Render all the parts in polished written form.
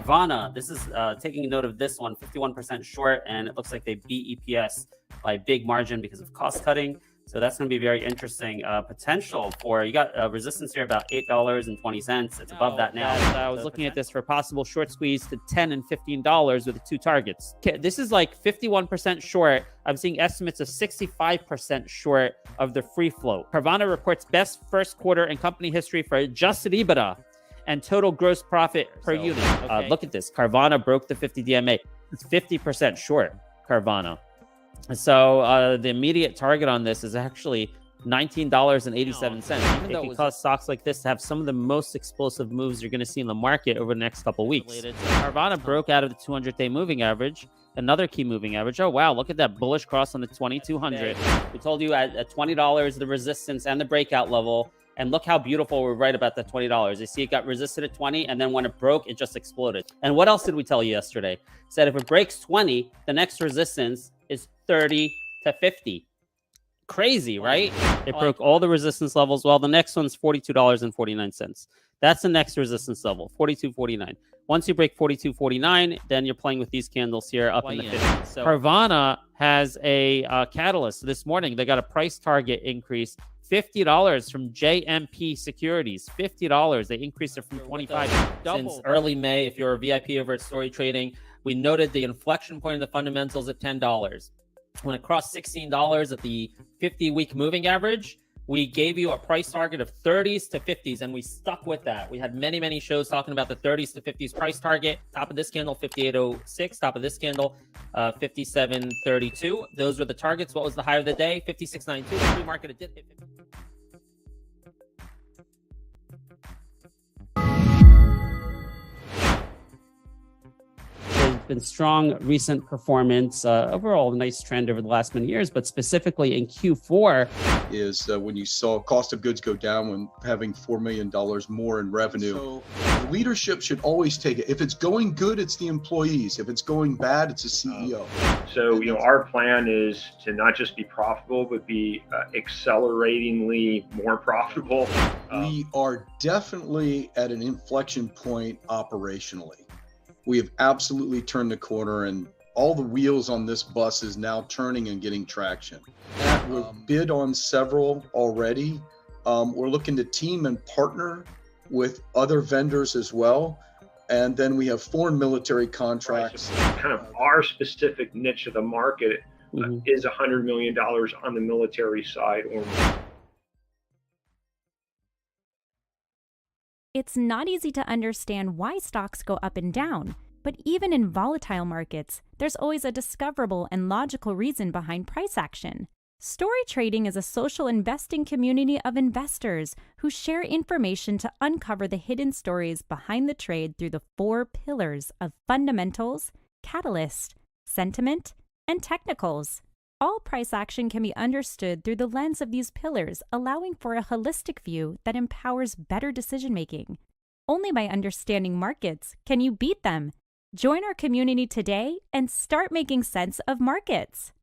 Carvana, this is taking note of this one, 51% short, and it looks like they beat EPS by a big margin because of cost cutting. So that's going to be very interesting potential for, you got resistance here about $8.20. It's above that now. I was looking at this for possible short squeeze to $10 and $15 with the two targets. Okay, this is like 51% short. I'm seeing estimates of 65% short of the free float. Carvana reports best first quarter in company history for adjusted EBITDA and total gross profit per unit. Okay. Look at this. Carvana broke the 50 DMA. It's 50% short, Carvana. So the immediate target on this is actually $19.87. It can cause stocks like this to have some of the most explosive moves you're going to see in the market over the next couple weeks. Carvana broke out of the 200-day moving average, another key moving average. Oh, wow. Look at that bullish cross on the 2200. We told you at $20, the resistance and the breakout level. And look how beautiful we're right about that $20. You see it got resisted at 20, and then when it broke, it just exploded. And what else did we tell you yesterday? Said if it breaks 20, the next resistance is 30 to 50. Crazy, right? It broke all the resistance levels. Well, the next one's $42.49. That's the next resistance level, $42.49. Once you break $42.49, then you're playing with these candles here up in the 50s. So Carvana has a catalyst this morning. They got a price target increase. $50 from JMP Securities. $50. They increased it from 25 since early May. If you're a VIP over at Story Trading, we noted the inflection point of the fundamentals at $10. When it crossed $16 at the 50-week moving average, we gave you a price target of 30s to 50s, and we stuck with that. We had many, many shows talking about the 30s to 50s price target. Top of this candle, 58.06. Top of this candle, 57.32. Those were the targets. What was the high of the day? 56.92. The pre-market, it did hit 50. Been strong recent performance, overall nice trend over the last many years, but specifically in Q4 is when you saw cost of goods go down when having $4 million more in revenue. So leadership should always take it. If it's going good, it's the employees. If it's going bad, it's the CEO. So, our plan is to not just be profitable, but be acceleratingly more profitable. We are definitely at an inflection point operationally. We have absolutely turned the corner, and all the wheels on this bus is now turning and getting traction. We've bid on several already. We're looking to team and partner with other vendors as well. And then we have foreign military contracts. Kind of our specific niche of the market is $100 million on the military side or more. It's not easy to understand why stocks go up and down, but even in volatile markets, there's always a discoverable and logical reason behind price action. Story Trading is a social investing community of investors who share information to uncover the hidden stories behind the trade through the 4 pillars of fundamentals, catalyst, sentiment, and technicals. All price action can be understood through the lens of these pillars, allowing for a holistic view that empowers better decision-making. Only by understanding markets can you beat them. Join our community today and start making sense of markets.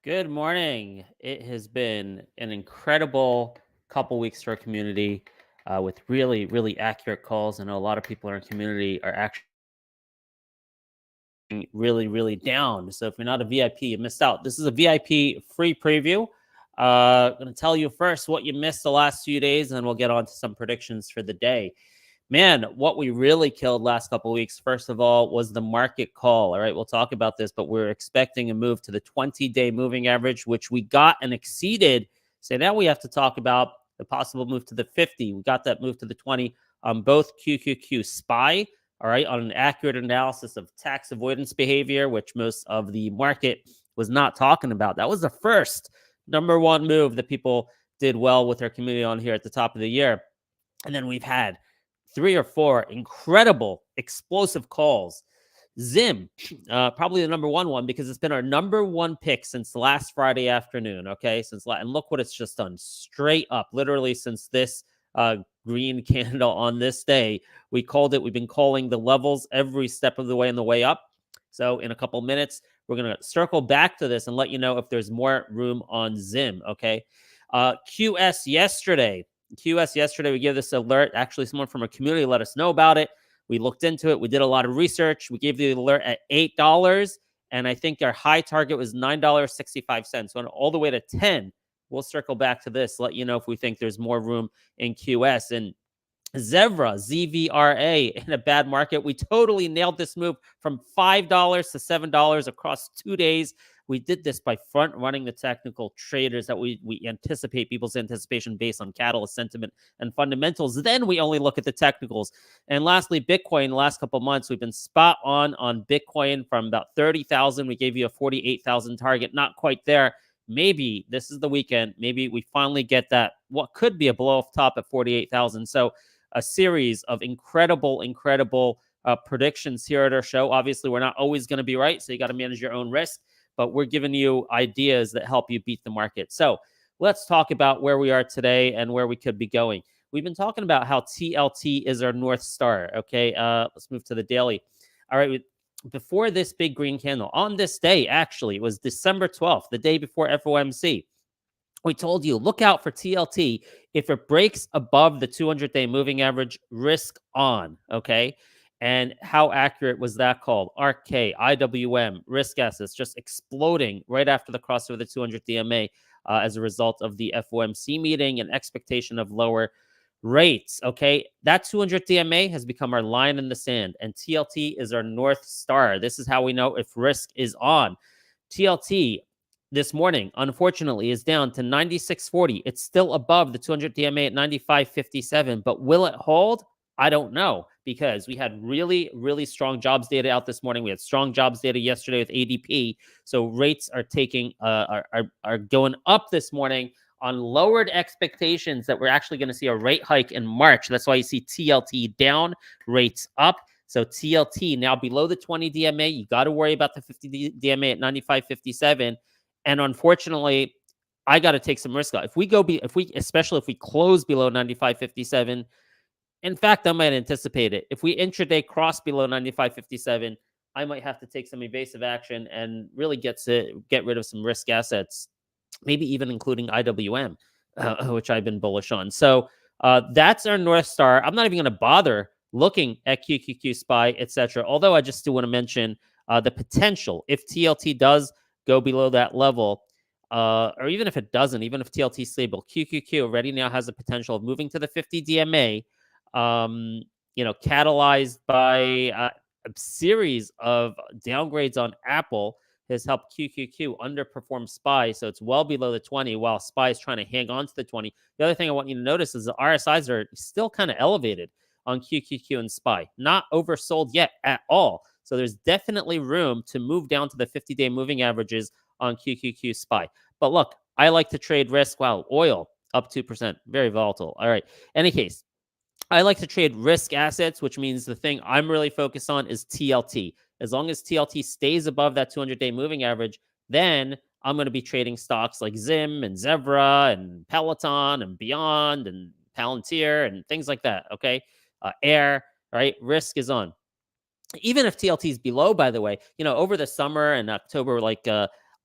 Good morning. It has been an incredible couple weeks for our community with really, really accurate calls. I know a lot of people in our community are actually really, really down. So if you're not a VIP, you missed out. This is a VIP free preview. I'm going to tell you first what you missed the last few days, and then we'll get on to some predictions for the day. Man, what we really killed last couple of weeks, first of all, was the market call. All right, we'll talk about this, but we're expecting a move to the 20-day moving average, which we got and exceeded. So now we have to talk about the possible move to the 50. We got that move to the 20 on both QQQ SPY, all right, on an accurate analysis of tax avoidance behavior, which most of the market was not talking about. That was the first number one move that people did well with their community on here at the top of the year. And then we've had 3 or 4 incredible explosive calls. Zim, probably the number one because it's been our number one pick since last Friday afternoon. Okay, and look what it's just done, straight up, literally since this green candle on this day. We called it. We've been calling the levels every step of the way on the way up. So in a couple minutes, we're going to circle back to this and let you know if there's more room on Zim. Okay, QS yesterday, we gave this alert. Actually, someone from our community let us know about it. We looked into it. We did a lot of research. We gave the alert at $8, and I think our high target was $9.65. So all the way to 10. We'll circle back to this, let you know if we think there's more room in QS. And Zevra, ZVRA, in a bad market, we totally nailed this move from $5 to $7 across 2 days. We did this by front running the technical traders that we anticipate, people's anticipation based on catalyst sentiment and fundamentals. Then we only look at the technicals. And lastly, Bitcoin. The last couple of months, we've been spot on Bitcoin from about 30,000. We gave you a 48,000 target, not quite there. Maybe this is the weekend. Maybe we finally get that, what could be a blow off top at 48,000. So a series of incredible predictions here at our show. Obviously, we're not always going to be right, so you got to manage your own risk. But we're giving you ideas that help you beat the market. So let's talk about where we are today and where we could be going. We've been talking about how TLT is our North Star. Okay, let's move to the daily. All right, before this big green candle, on this day, actually, it was December 12th, the day before FOMC. We told you, look out for TLT. If it breaks above the 200-day moving average, risk on, okay? And how accurate was that call? RK, IWM, risk assets just exploding right after the crossover of the 200 DMA as a result of the FOMC meeting and expectation of lower rates, okay? That 200 DMA has become our line in the sand, and TLT is our North Star. This is how we know if risk is on. TLT this morning, unfortunately, is down to 96.40. It's still above the 200 DMA at 95.57, but will it hold? I don't know, because we had really strong jobs data out this morning. We had strong jobs data yesterday with ADP. So rates are taking are going up this morning on lowered expectations that we're actually going to see a rate hike in March. That's why you see TLT down, rates up. So TLT now below the 20 DMA. You got to worry about the 50 DMA at 95.57. And unfortunately, I got to take some risk out. Especially if we close below 95.57. In fact, I might anticipate it. If we intraday cross below 95.57, I might have to take some evasive action and really get rid of some risk assets, maybe even including IWM, which I've been bullish on. So that's our North Star. I'm not even going to bother looking at QQQ, SPY, etc. Although I just do want to mention the potential if TLT does go below that level, or even if it doesn't, even if TLT is stable, QQQ already now has the potential of moving to the 50 DMA. Catalyzed by a series of downgrades on Apple has helped QQQ underperform SPY. So it's well below the 20 while SPY is trying to hang on to the 20. The other thing I want you to notice is the RSIs are still kind of elevated on QQQ and SPY, not oversold yet at all. So there's definitely room to move down to the 50-day moving averages on QQQ, SPY. But look, I like to trade risk. Wow, oil up 2%, very volatile. All right. Any case, I like to trade risk assets, which means the thing I'm really focused on is TLT. As long as TLT stays above that 200-day moving average, then I'm going to be trading stocks like Zim and Zevra and Peloton and Beyond and Palantir and things like that, okay? Air, right? Risk is on. Even if TLT is below, by the way, over the summer and October,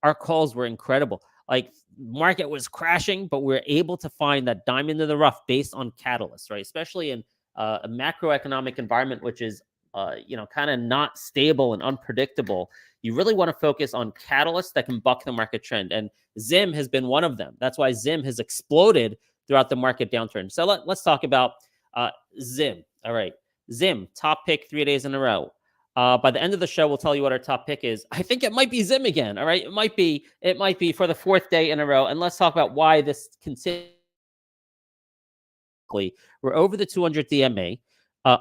our calls were incredible. Like, market was crashing, but we're able to find that diamond in the rough based on catalysts, right? Especially in a macroeconomic environment, which is, kind of not stable and unpredictable. You really want to focus on catalysts that can buck the market trend. And Zim has been one of them. That's why Zim has exploded throughout the market downturn. So let's talk about Zim. All right. Zim, top pick 3 days in a row. By the end of the show, we'll tell you what our top pick is. I think it might be Zim again. All right. It might be for the 4th day in a row. And let's talk about why this continues. We're over the 200 DMA.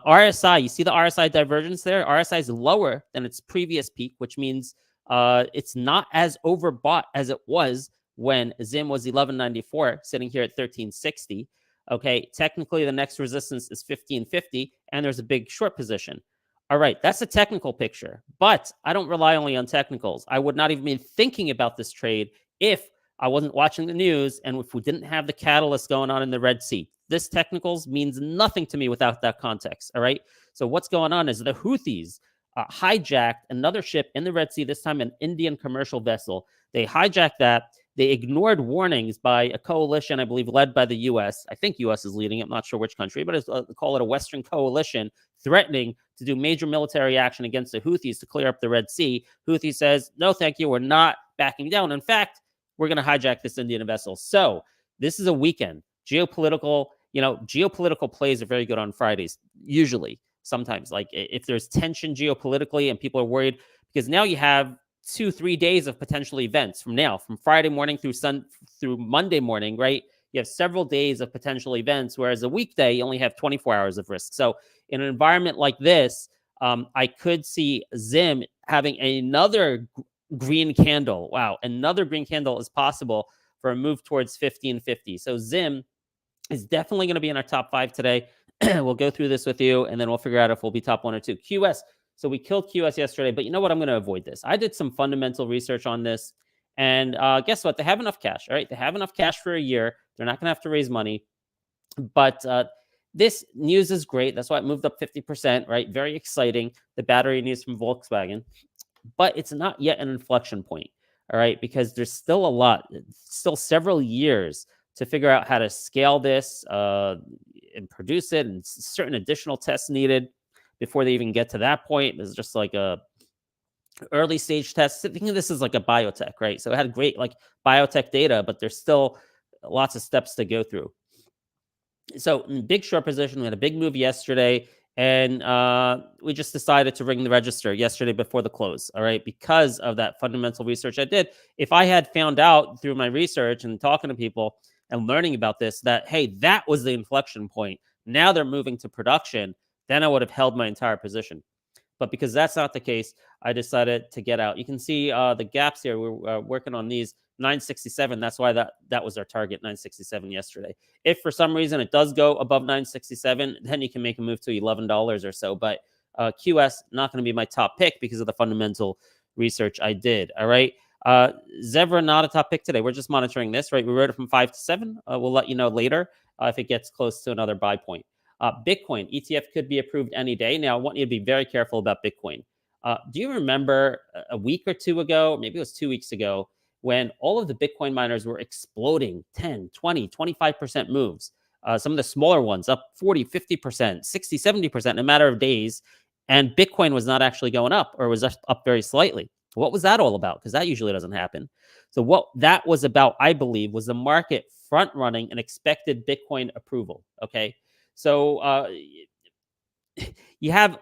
RSI, you see the RSI divergence there? RSI is lower than its previous peak, which means it's not as overbought as it was when Zim was 1194, sitting here at 1360. Okay, technically the next resistance is 1550, and there's a big short position. All right, that's a technical picture, but I don't rely only on technicals. I would not even be thinking about this trade if I wasn't watching the news and if we didn't have the catalyst going on in the Red Sea. This technicals means nothing to me without that context. All right, so what's going on is the Houthis hijacked another ship in the Red Sea, this time an Indian commercial vessel. They hijacked that. They ignored warnings by a coalition, I believe, led by the U.S. I think U.S. is leading it. I'm not sure which country, but it's, call it a Western coalition threatening to do major military action against the Houthis to clear up the Red Sea. Houthi says, no, thank you. We're not backing down. In fact, we're going to hijack this Indian vessel. So this is a weekend. Geopolitical plays are very good on Fridays, usually, sometimes. Like if there's tension geopolitically and people are worried, because now you have 2-3 days of potential events from Friday morning through Monday morning, right? You have several days of potential events, whereas a weekday, you only have 24 hours of risk. So in an environment like this, I could see Zim having another green candle. Wow, another green candle is possible for a move towards 1550. So Zim is definitely going to be in our top 5 today. We'll go through this with you, and then we'll figure out if we'll be top 1 or 2. QS. So we killed QS yesterday, but you know what? I'm going to avoid this. I did some fundamental research on this, and guess what? They have enough cash, all right? They have enough cash for a year. They're not going to have to raise money, but this news is great. That's why it moved up 50%, right? Very exciting. The battery news from Volkswagen, but it's not yet an inflection point, all right? Because there's still several years to figure out how to scale this and produce it, and certain additional tests needed before they even get to that point. It's just like a early stage test. Think of this as like a biotech, right? So it had great like biotech data, but there's still lots of steps to go through. So in big short position, we had a big move yesterday, and we just decided to ring the register yesterday before the close, all right, because of that fundamental research I did. If I had found out through my research and talking to people and learning about this that, hey, that was the inflection point, now they're moving to production, then I would have held my entire position. But because that's not the case, I decided to get out. You can see the gaps here. We're working on these. 967. That's why that was our target, 967 yesterday. If for some reason it does go above 967, then you can make a move to $11 or so. But QS not going to be my top pick because of the fundamental research I did. All right. Zevra not a top pick today. We're just monitoring this, right? We wrote it from 5 to 7. We'll let you know later if it gets close to another buy point. Bitcoin ETF could be approved any day. Now, I want you to be very careful about Bitcoin. Do you remember a week or two ago, maybe it was 2 weeks ago, when all of the Bitcoin miners were exploding 10, 20, 25% moves? Some of the smaller ones up 40, 50%, 60, 70% in a matter of days. And Bitcoin was not actually going up, or was just up very slightly. What was that all about? Because that usually doesn't happen. So what that was about, I believe, was the market front running an expected Bitcoin approval. Okay. So you have,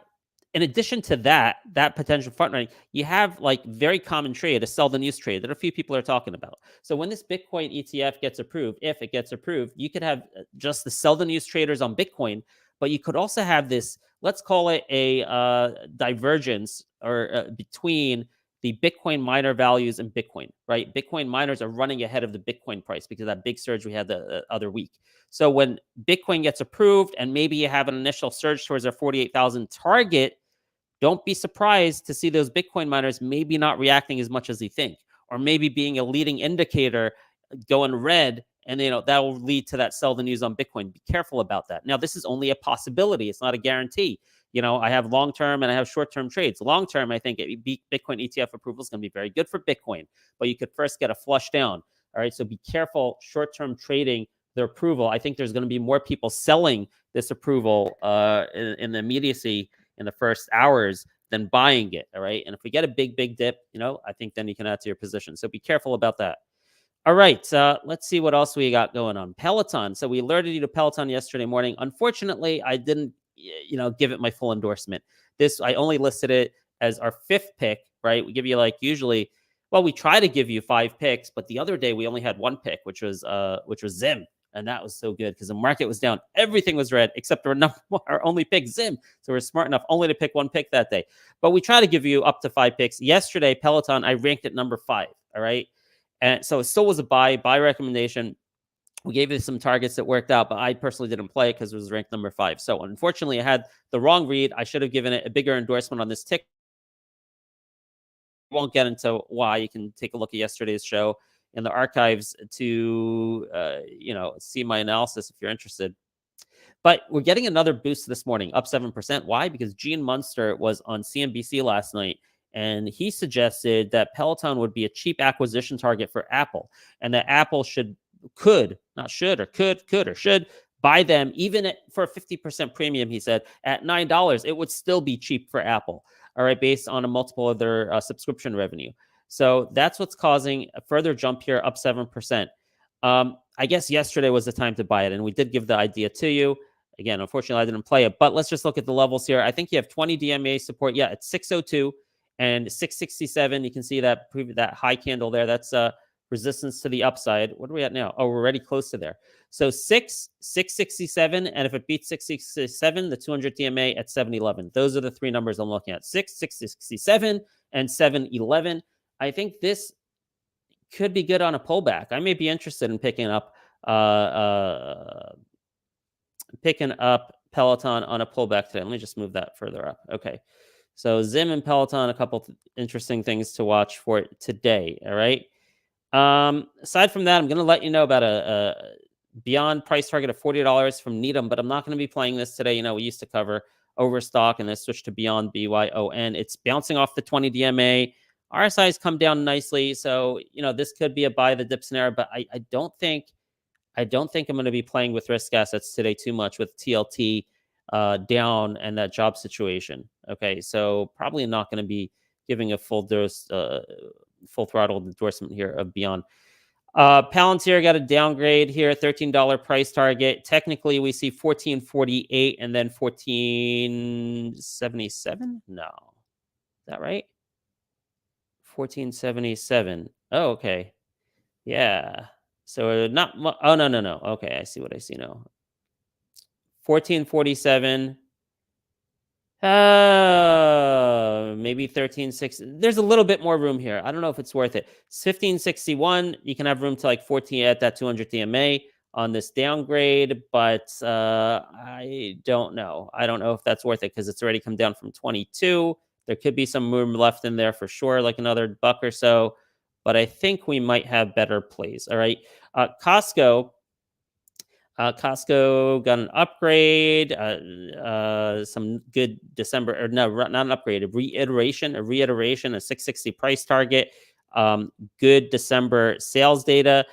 in addition to that potential front running, you have like very common trade, a sell the news trade that a few people are talking about. So when this Bitcoin ETF gets approved, if it gets approved, you could have just the sell the news traders on Bitcoin, but you could also have this, let's call it a divergence or between the Bitcoin miner values and Bitcoin, right? Bitcoin miners are running ahead of the Bitcoin price because of that big surge we had the other week. So when Bitcoin gets approved and maybe you have an initial surge towards our 48,000 target, don't be surprised to see those Bitcoin miners maybe not reacting as much as they think, or maybe being a leading indicator going red, and that will lead to that sell the news on Bitcoin. Be careful about that. Now, this is only a possibility. It's not a guarantee. I have long-term and I have short-term trades. Long-term, I think Bitcoin ETF approval is going to be very good for Bitcoin, but you could first get a flush down. All right, so be careful short-term trading the approval. I think there's going to be more people selling this approval in the immediacy in the first hours than buying it. All right, and if we get a big dip, I think then you can add to your position. So be careful about that. All right, let's see what else we got going on. Peloton. So we alerted you to Peloton yesterday morning. Unfortunately, I didn't give it my full endorsement. I only listed it as our 5th pick, right? We give you usually, we try to give you 5 picks, but the other day we only had 1 pick, which was Zim. And that was so good because the market was down. Everything was red except our only pick, Zim. So we're smart enough only to pick one pick that day. But we try to give you up to 5 picks. Yesterday, Peloton, I ranked at number 5. All right. And so it still was a buy recommendation. We gave you some targets that worked out, but I personally didn't play it because it was ranked number 5. So unfortunately, I had the wrong read. I should have given it a bigger endorsement on this tick. Won't get into why. You can take a look at yesterday's show in the archives to see my analysis if you're interested. But we're getting another boost this morning, up 7%. Why? Because Gene Munster was on CNBC last night, and he suggested that Peloton would be a cheap acquisition target for Apple, and that Apple should buy them even for a 50% premium. He said at $9, it would still be cheap for Apple. All right, based on a multiple of their subscription revenue. So that's what's causing a further jump here, up 7%. I guess yesterday was the time to buy it, and we did give the idea to you. Again, unfortunately, I didn't play it, but let's just look at the levels here. I think you have 20 DMA support. Yeah, it's 602 and 667. You can see that high candle there. That's resistance to the upside. What are we at now? Oh, we're already close to there. So 667, and if it beats 667, the 200 DMA at 711. Those are the 3 numbers I'm looking at: 667, and 711. I think this could be good on a pullback. I may be interested in picking up Peloton on a pullback today. Let me just move that further up. Okay. So Zim and Peloton, a couple interesting things to watch for today. All right. Aside from that, I'm going to let you know about a beyond price target of $40 from Needham, but I'm not going to be playing this today. We used to cover Overstock and then switch to Beyond, BYON. It's bouncing off the 20 DMA. RSI has come down nicely. So, this could be a buy the dip scenario, but I don't think I'm going to be playing with risk assets today too much with TLT down and that job situation. Okay. So probably not going to be giving a full throttle endorsement here of Beyond. Palantir got a downgrade here, $13 price target. Technically, we see 1448 and then 1477. No, is that right? 1477. Oh, okay. Yeah. So not. Oh, no. Okay, I see what I see now. 1447. Maybe 1360. There's a little bit more room here. I don't know if it's worth it. 1561. You can have room to like 14 at that 200 DMA on this downgrade, but I don't know. I don't know if that's worth it because it's already come down from 22. There could be some room left in there for sure, like another buck or so. But I think we might have better plays. All right. Costco got an upgrade, some good December, or no, not an upgrade, a reiteration, a 660 price target, good December sales data,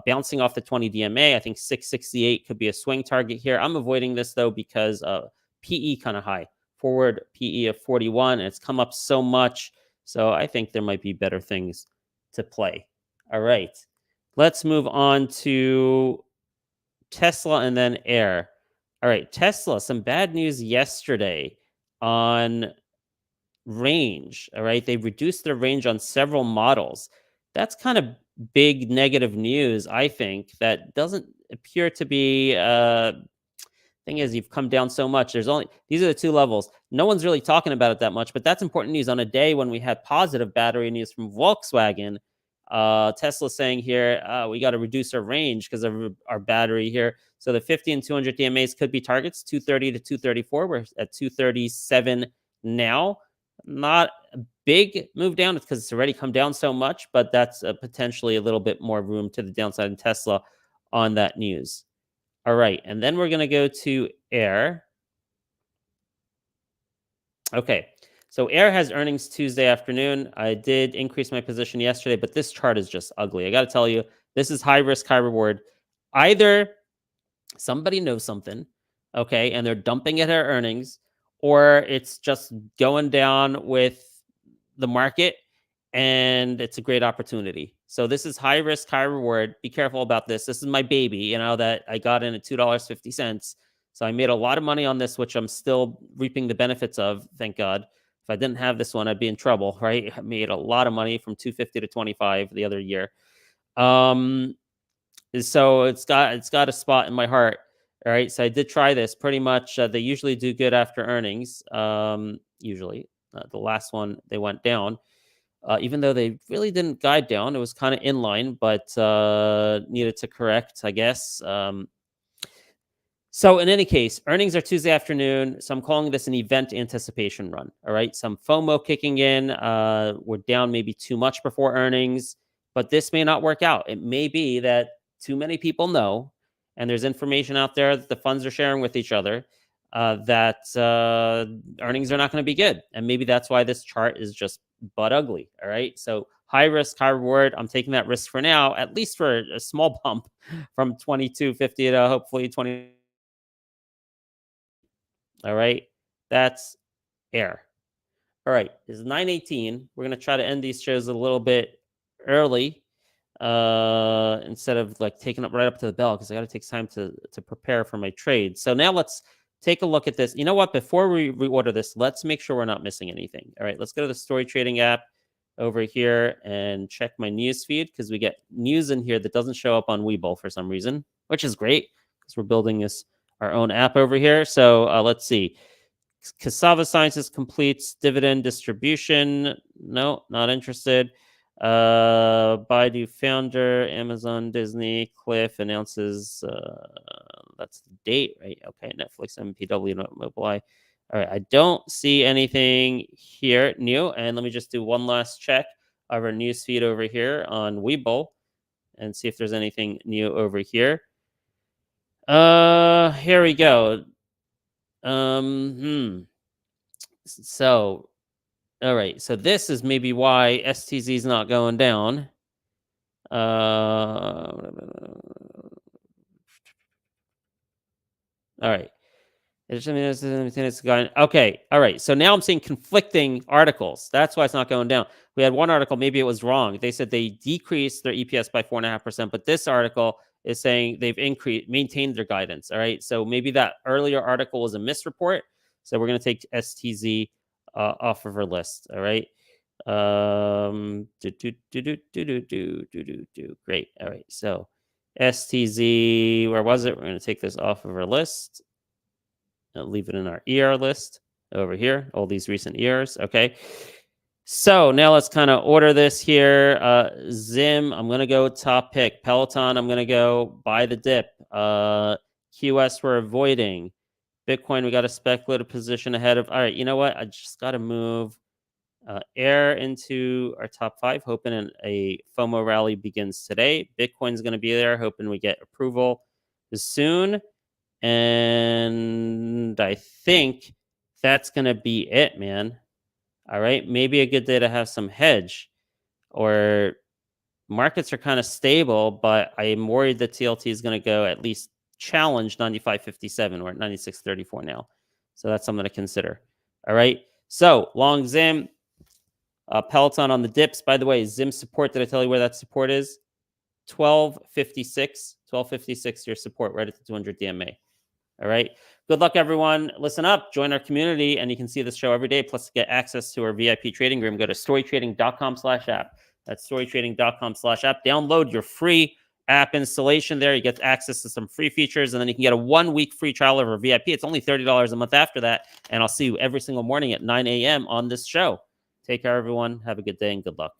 bouncing off the 20 DMA. I think 668 could be a swing target here. I'm avoiding this though because PE kind of high, forward PE of 41, and it's come up so much. So I think there might be better things to play. All right, let's move on to Tesla and then Air. All right, Tesla, some bad news yesterday on range. All right, they reduced their range on several models. That's kind of big negative news, I think. That doesn't appear to be. Thing is, you've come down so much. These are the 2 levels. No one's really talking about it that much, but that's important news on a day when we had positive battery news from Volkswagen. Tesla saying here, we got to reduce our range because of our battery here. So the 50 and 200 DMAs could be targets, 230 to 234. We're at 237 now. Not a big move down because it's already come down so much, but that's potentially a little bit more room to the downside in Tesla on that news. All right. And then we're going to go to Air. Okay. So Air has earnings Tuesday afternoon. I did increase my position yesterday, but this chart is just ugly. I got to tell you, this is high risk, high reward. Either somebody knows something, okay, and they're dumping it at earnings, or it's just going down with the market and it's a great opportunity. So this is high risk, high reward. Be careful about this. This is my baby, that I got in at $2.50. So I made a lot of money on this, which I'm still reaping the benefits of, thank God. If I didn't have this one, I'd be in trouble, right? I made a lot of money from $2.50 to $25 the other year. So it's got a spot in my heart. All right. So I did try this pretty much. They usually do good after earnings. Usually, the last one they went down. Even though they really didn't guide down, it was kind of in line, but needed to correct, I guess. So in any case, earnings are Tuesday afternoon. So I'm calling this an event anticipation run. All right. Some FOMO kicking in. We're down maybe too much before earnings, but this may not work out. It may be that too many people know, and there's information out there that the funds are sharing with each other that earnings are not going to be good. And maybe that's why this chart is just butt ugly. All right. So high risk, high reward. I'm taking that risk for now, at least for a small bump from 22.50 to hopefully 20. All right. That's air. All right. It's 9:18. We're going to try to end these shows a little bit early instead of like taking up right up to the bell because I got to take time to prepare for my trade. So now let's take a look at this. You know what? Before we reorder this, let's make sure we're not missing anything. All right. Let's go to the story trading app over here and check my news feed because we get news in here that doesn't show up on Webull for some reason, which is great because we're building our own app over here. So let's see. Cassava Sciences completes dividend distribution. No, not interested. Baidu founder, Amazon, Disney, Cliff announces that's the date, right? Okay, Netflix, MPW, Mobileye. All right, I don't see anything here new. And let me just do one last check of our news feed over here on Webull and see if there's anything new over here. Here we go. So, all right. So this is maybe why STZ is not going down. All right. Okay. All right. So now I'm seeing conflicting articles. That's why it's not going down. We had one article, maybe it was wrong. They said they decreased their EPS by 4.5%, but this article is saying they've maintained their guidance. All right. So maybe that earlier article was a misreport. So we're going to take STZ off of our list. All right. Great. All right. So STZ, where was it? We're going to take this off of our list. I'll leave it in our ER list over here. All these recent ERs. Okay. So now let's kind of order this here. Zim, I'm going to go top pick. Peloton, I'm going to go buy the dip. QS, we're avoiding. Bitcoin, we got a speculative position ahead of. All right, you know what? I just got to move Air into our top 5, hoping a FOMO rally begins today. Bitcoin's going to be there, hoping we get approval soon. And I think that's going to be it, man. All right. Maybe a good day to have some hedge, or markets are kind of stable, but I'm worried that TLT is going to go at least challenge 95.57. We're at 96.34 now. So that's something to consider. All right. So long Zim, Peloton on the dips. By the way, Zim support, did I tell you where that support is? 1256. 1256, your support right at the 200 DMA. All right. Good luck, everyone. Listen up, join our community, and you can see this show every day. Plus, to get access to our VIP trading room, go to storytrading.com/app. That's storytrading.com/app. Download your free app installation there. You get access to some free features, and then you can get a 1-week free trial of our VIP. It's only $30 a month after that. And I'll see you every single morning at 9 a.m. on this show. Take care, everyone. Have a good day and good luck.